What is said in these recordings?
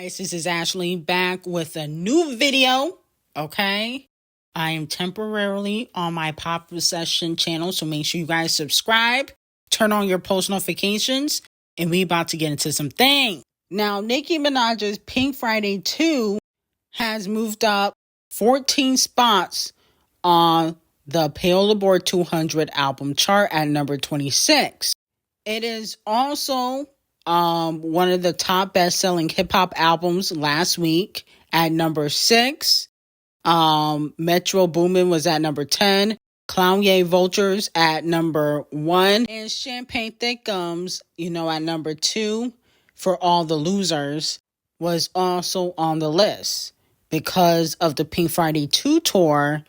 Guys, this is Ashley back with a new video, okay? I am temporarily on my Pop Recession channel, so make sure you guys subscribe, turn on your post notifications, and we about to get into some things. Now, Nicki Minaj's Pink Friday 2 has moved up 14 spots on the Billboard 200 album chart at number 26. It is also one of the top best-selling hip-hop albums last week at number 6. Metro Boomin was at number 10. Clownye Vultures at number 1. And Champagne Thickums, at number 2 for All the Losers was also on the list because of the Pink Friday 2 tour.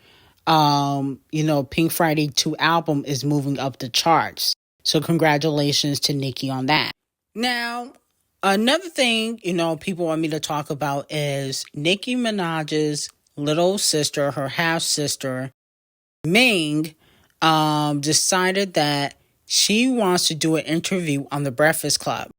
Pink Friday 2 album is moving up the charts. So congratulations to Nicki on that. Now, another thing, people want me to talk about is Nicki Minaj's little sister, her half-sister, Ming, decided that she wants to do an interview on The Breakfast Club.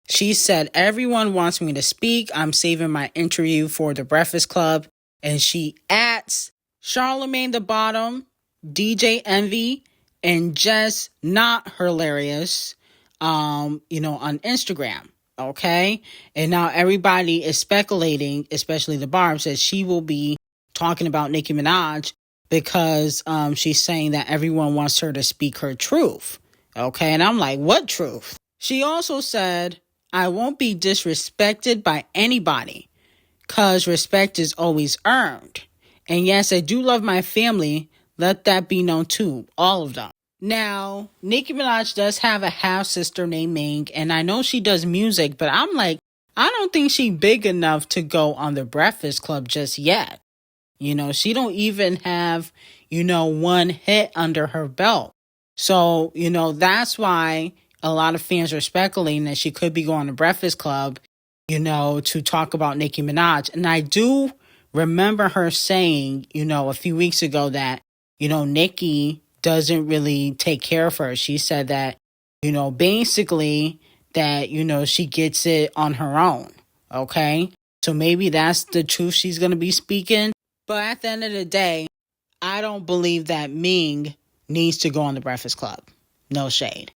She said, everyone wants me to speak. I'm saving my interview for The Breakfast Club. And she adds Charlemagne the Bottom, DJ Envy, and Just Not Hilarious, on Instagram, okay? And now everybody is speculating, especially the Barbs, that she will be talking about Nicki Minaj because she's saying that everyone wants her to speak her truth, okay? And I'm like, what truth? She also said, I won't be disrespected by anybody because respect is always earned. And yes, I do love my family. Let that be known too, all of them. Now, Nicki Minaj does have a half-sister named Ming, and I know she does music, but I'm like, I don't think she's big enough to go on The Breakfast Club just yet. She don't even have, one hit under her belt. So, that's why a lot of fans are speculating that she could be going to Breakfast Club, to talk about Nicki Minaj. And I do remember her saying, a few weeks ago that, Nicki doesn't really take care of her. She said that, basically that, she gets it on her own. Okay. So maybe that's the truth she's going to be speaking. But at the end of the day, I don't believe that Ming needs to go on The Breakfast Club. No shade.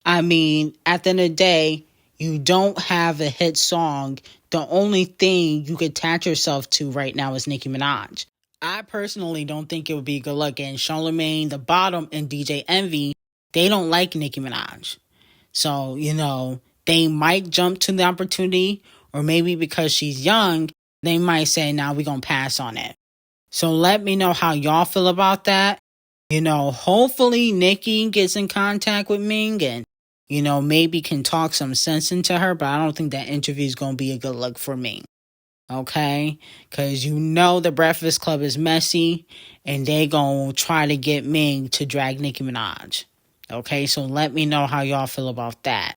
I mean, at the end of the day, you don't have a hit song. The only thing you could attach yourself to right now is Nicki Minaj. I personally don't think it would be a good look. And Charlemagne the Bottom and DJ Envy, they don't like Nicki Minaj. So, they might jump to the opportunity, or maybe because she's young, they might say, nah, we're going to pass on it. So let me know how y'all feel about that. Hopefully Nicki gets in contact with Ming and, maybe can talk some sense into her, but I don't think that interview is going to be a good look for me. Okay? Because The Breakfast Club is messy and they going to try to get Ming to drag Nicki Minaj. Okay? So let me know how y'all feel about that.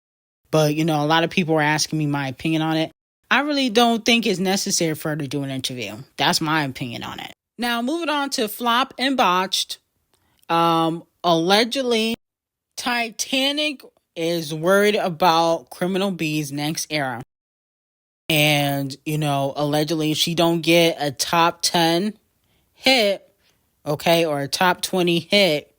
But, a lot of people are asking me my opinion on it. I really don't think it's necessary for her to do an interview. That's my opinion on it. Now, moving on to Flop and Botched. Allegedly, Titanic is worried about Criminal B's next era. And, allegedly, if she don't get a top 10 hit, okay, or a top 20 hit,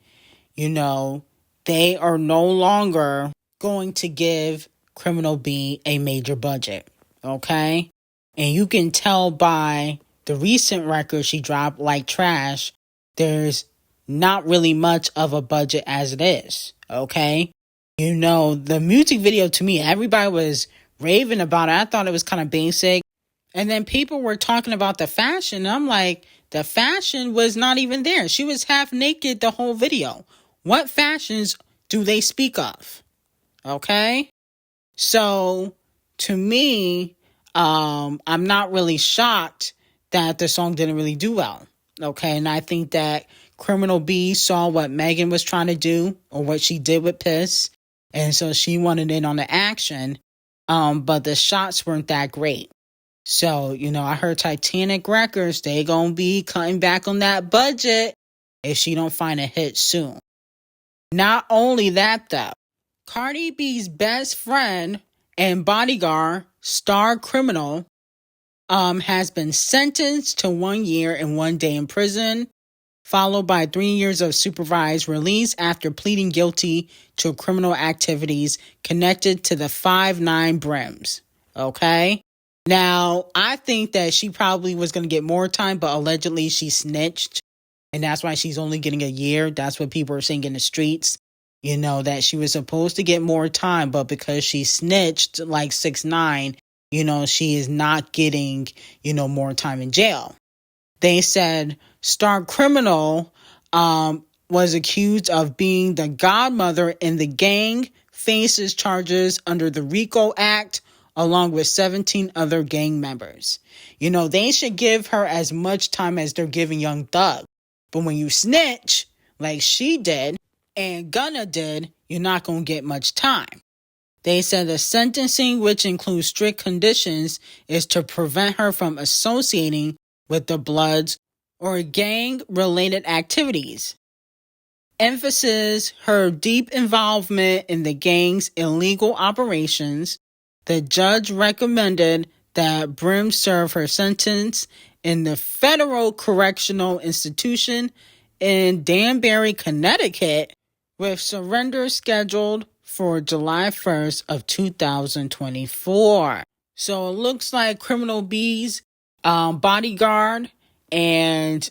they are no longer going to give Criminal B a major budget, okay? And you can tell by the recent record she dropped, Like Trash, there's not really much of a budget as it is, okay? The music video, to me, everybody was raving about it. I thought it was kind of basic. And then people were talking about the fashion. I'm like, the fashion was not even there. She was half naked the whole video. What fashions do they speak of? Okay? So, to me, I'm not really shocked that the song didn't really do well. Okay? And I think that Criminal B saw what Megan was trying to do, or what she did with Piss. And so she wanted in on the action. But the shots weren't that great. So, I heard Titanic Records, they gonna be cutting back on that budget if she don't find a hit soon. Not only that, though, Cardi B's best friend and bodyguard, star criminal has been sentenced to 1 year and 1 day in prison, followed by 3 years of supervised release after pleading guilty to criminal activities connected to the 5'9" Brims. Okay? Now, I think that she probably was going to get more time, but allegedly she snitched. And that's why she's only getting a year. That's what people are saying in the streets. You know, that she was supposed to get more time, but because she snitched like 6'9", you know, she is not getting, you know, more time in jail. They said star criminal was accused of being the godmother in the gang, faces charges under the RICO Act, along with 17 other gang members. You know, they should give her as much time as they're giving Young Thug. But when you snitch, like she did, and Gunna did, you're not going to get much time. They said the sentencing, which includes strict conditions, is to prevent her from associating with the Bloods or gang-related activities. Emphasis her deep involvement in the gang's illegal operations. The judge recommended that Brim serve her sentence in the Federal Correctional Institution in Danbury, Connecticut, with surrender scheduled for July 1st of 2024. So it looks like Criminal B's bodyguard and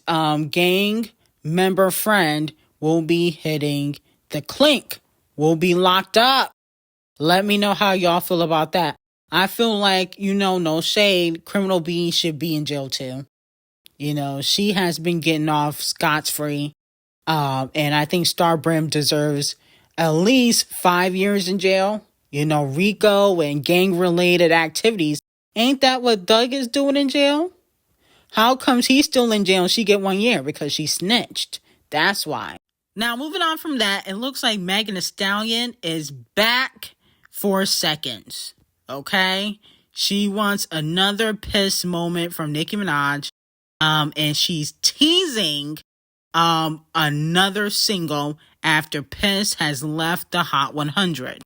gang member friend will be hitting the clink, will be locked up. Let me know how y'all feel about that. I feel like, you know, no shade, Criminal B should be in jail too. You know, she has been getting off scot-free. And I think Star Brim deserves at least 5 years in jail. You know, RICO and gang-related activities. Ain't that what Doug is doing in jail? How comes he's still in jail and she get 1 year? Because she snitched. That's why. Now, moving on from that, it looks like Megan Thee Stallion is back for seconds. Okay? She wants another piss moment from Nicki Minaj. And she's teasing another single after Piss has left the Hot 100.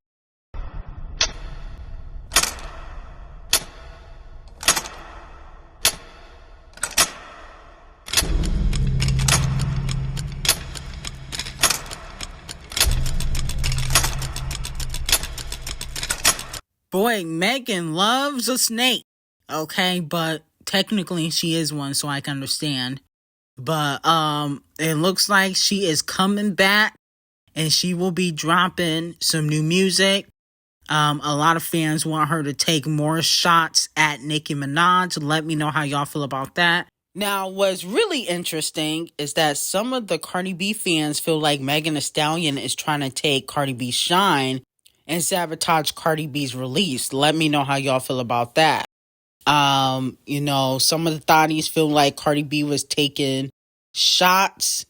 Boy, Megan loves a snake. Okay, but technically she is one, so I can understand. But it looks like she is coming back and she will be dropping some new music. A lot of fans want her to take more shots at Nicki Minaj. Let me know how y'all feel about that. Now, what's really interesting is that some of the Cardi B fans feel like Megan Thee Stallion is trying to take Cardi B's shine and sabotage Cardi B's release. Let me know how y'all feel about that. You know, some of the thotties feel like Cardi B was taking shots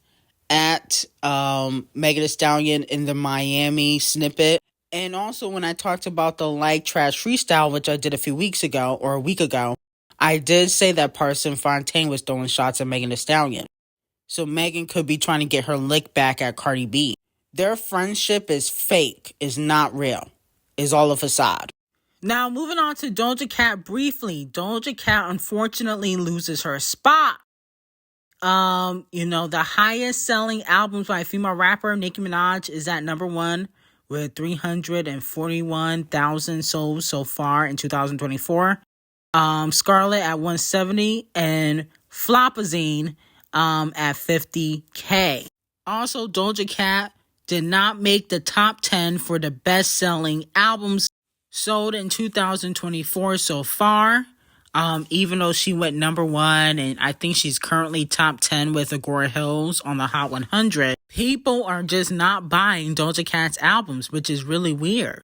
at Megan Thee Stallion in the Miami snippet. And also when I talked about the Like Trash freestyle, which I did a few weeks ago or a week ago, I did say that Parson Fontaine was throwing shots at Megan Thee Stallion. So Megan could be trying to get her lick back at Cardi B. Their friendship is fake, is not real, is all a facade. Now, moving on to Doja Cat briefly. Doja Cat unfortunately loses her spot. You know, the highest selling albums by a female rapper, Nicki Minaj, is at number 1 with 341,000 sold so far in 2024. Scarlett at 170 and Flopazine at 50K. Also, Doja Cat did not make the top 10 for the best-selling albums sold in 2024 so far, even though she went number 1, and I think she's currently top 10 with Agora Hills on the Hot 100. People are just not buying Doja Cat's albums, which is really weird.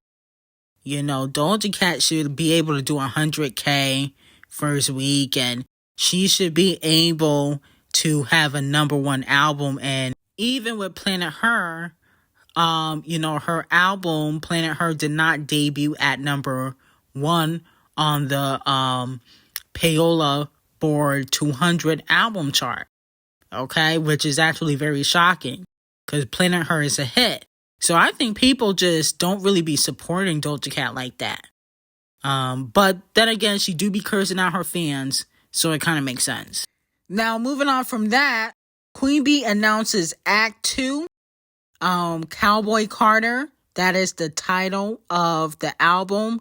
You know, Doja Cat should be able to do 100K first week, and she should be able to have a number 1 album. And even with Planet Her, you know, her album, Planet Her, did not debut at number 1 on the Payola Board 200 album chart. Okay, which is actually very shocking because Planet Her is a hit. So I think people just don't really be supporting Doja Cat like that. But then again, she do be cursing out her fans. So it kind of makes sense. Now, moving on from that, Queen Bee announces Act 2, Cowboy Carter. That is the title of the album.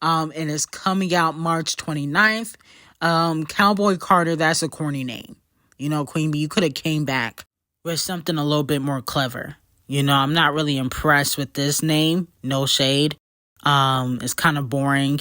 And it's coming out March 29th. Cowboy Carter, that's a corny name. You know, Queen Bee, you could have came back with something a little bit more clever. You know, I'm not really impressed with this name. No shade. It's kind of boring.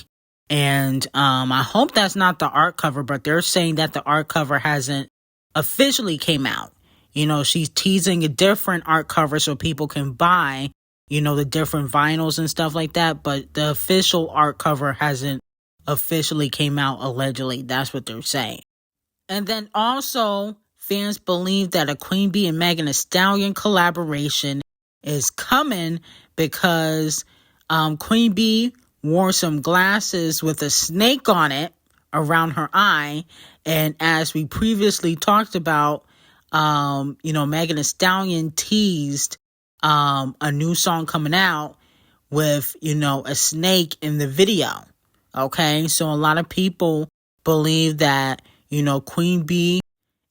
And I hope that's not the art cover, but they're saying that the art cover hasn't officially came out. You know, she's teasing a different art cover so people can buy, you know, the different vinyls and stuff like that. But the official art cover hasn't officially came out, allegedly. That's what they're saying. And then also, fans believe that a Queen Bee and Megan Thee Stallion collaboration is coming because Queen Bee wore some glasses with a snake on it around her eye. And as we previously talked about, you know, Megan Thee Stallion teased a new song coming out with, you know, a snake in the video. Okay, so a lot of people believe that, you know, Queen Bee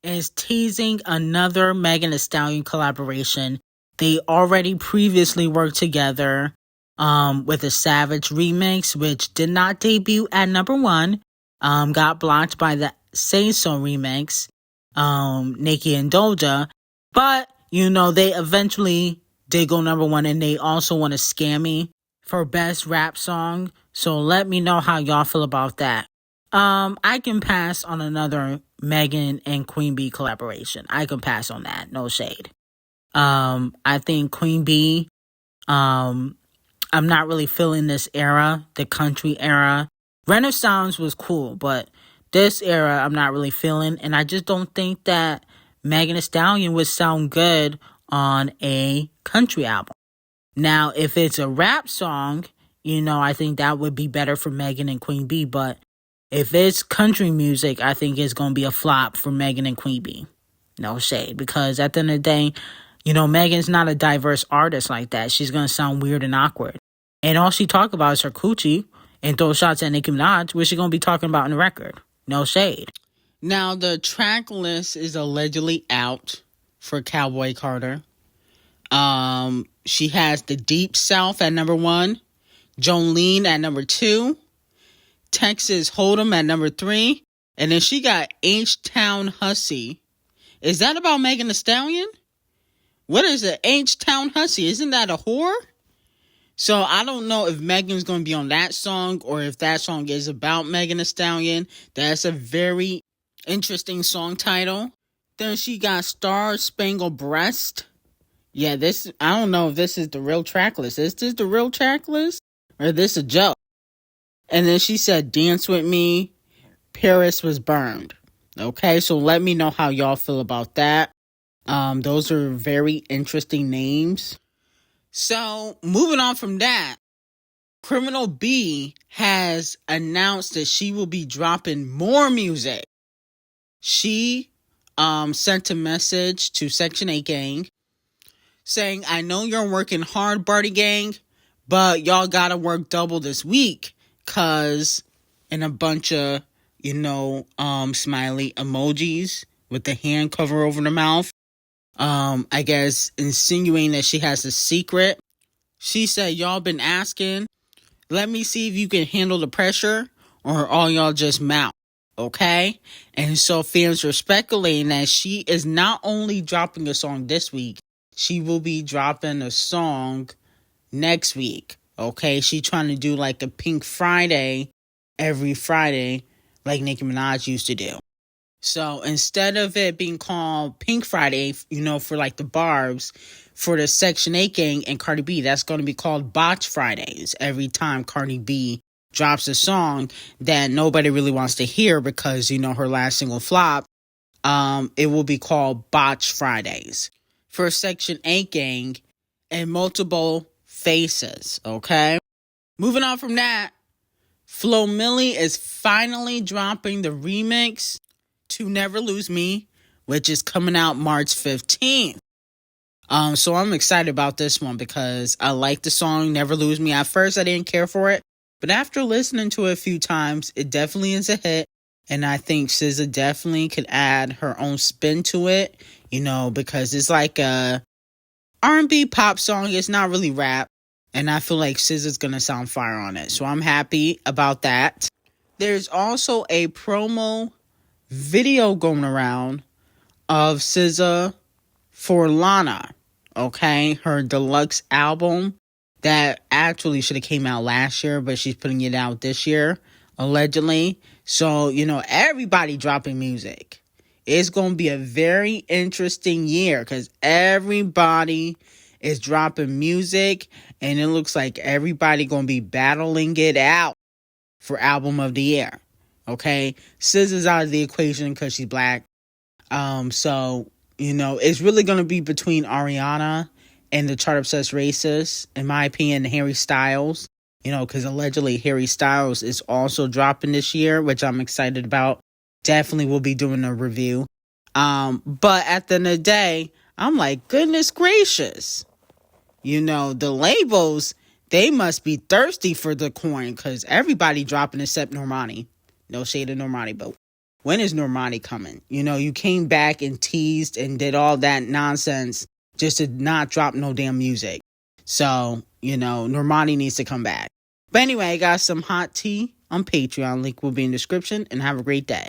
is teasing another Megan Thee Stallion collaboration. They already previously worked together with a Savage remix, which did not debut at number 1. Got blocked by the Say So remix, Nicki and Doja. But, you know, they eventually did go number 1, and they also won a Scammy for Best Rap Song. So let me know how y'all feel about that. I can pass on another Megan and Queen Bee collaboration. I can pass on that. No shade. I think Queen Bee, I'm not really feeling this era, the country era. Renaissance was cool, but this era I'm not really feeling. And I just don't think that Megan Thee Stallion would sound good on a country album. Now, if it's a rap song, you know, I think that would be better for Megan and Queen Bee. But if it's country music, I think it's going to be a flop for Megan and Queen Bee. No shade. Because at the end of the day, you know, Megan's not a diverse artist like that. She's going to sound weird and awkward. And all she talk about is her coochie and throw shots at Nicki Minaj, which she's going to be talking about in the record. No shade. Now, the track list is allegedly out for Cowboy Carter. She has the Deep South at number 1. Jolene at number 2. Texas Hold'em at number 3. And then she got H-Town Hussy. Is that about Megan Thee Stallion? What is it? H-Town Hussy. Isn't that a whore? So I don't know if Megan's going to be on that song or if that song is about Megan Thee Stallion. That's a very interesting song title. Then she got Star Spangled Breast. Yeah, I don't know if this is the real track list. Is this the real track list? Or is this a joke? And then she said, Dance With Me, Paris Was Burned. Okay, so let me know how y'all feel about that. Those are very interesting names. So, moving on from that, Criminal B has announced that she will be dropping more music. She sent a message to Section 8 Gang saying, I know you're working hard, Barty Gang, but y'all gotta work double this week, cause, and a bunch of, you know, smiley emojis with the hand cover over the mouth. I guess insinuating that she has a secret. She said, y'all been asking, let me see if you can handle the pressure, or all y'all just mouth, okay? And so fans are speculating that she is not only dropping a song this week, she will be dropping a song next week, okay? She trying to do like a Pink Friday every Friday, like Nicki Minaj used to do. So instead of it being called Pink Friday, you know, for like the Barbs, for the Section 8 Gang and Cardi B, that's going to be called Botch Fridays. Every time Cardi B drops a song that nobody really wants to hear because, you know, her last single flop, it will be called Botch Fridays for Section 8 Gang and multiple faces, okay? Moving on from that, Flo Milli is finally dropping the remix to Never Lose Me, which is coming out March 15th. So I'm excited about this one because I like the song Never Lose Me. At first, I didn't care for it, but after listening to it a few times, it definitely is a hit. And I think SZA definitely could add her own spin to it, because it's like a R&B pop song. It's not really rap. And I feel like SZA's going to sound fire on it. So I'm happy about that. There's also a promo video going around of SZA for Lana. Okay? Her deluxe album that actually should have came out last year, but she's putting it out this year, allegedly. So, everybody dropping music. It's going to be a very interesting year because everybody is dropping music, and it looks like everybody going to be battling it out for album of the year. Okay? SZA's out of the equation because she's black. So, it's really going to be between Ariana and the chart obsessed racist, in my opinion, Harry Styles. Because allegedly Harry Styles is also dropping this year, which I'm excited about. Definitely will be doing a review. But at the end of the day, I'm like, goodness gracious. The labels, they must be thirsty for the coin because everybody dropping except Normani. No shade of Normani, but when is Normani coming? You came back and teased and did all that nonsense just to not drop no damn music. So, Normani needs to come back. But anyway, I got some hot tea on Patreon. Link will be in the description, and have a great day.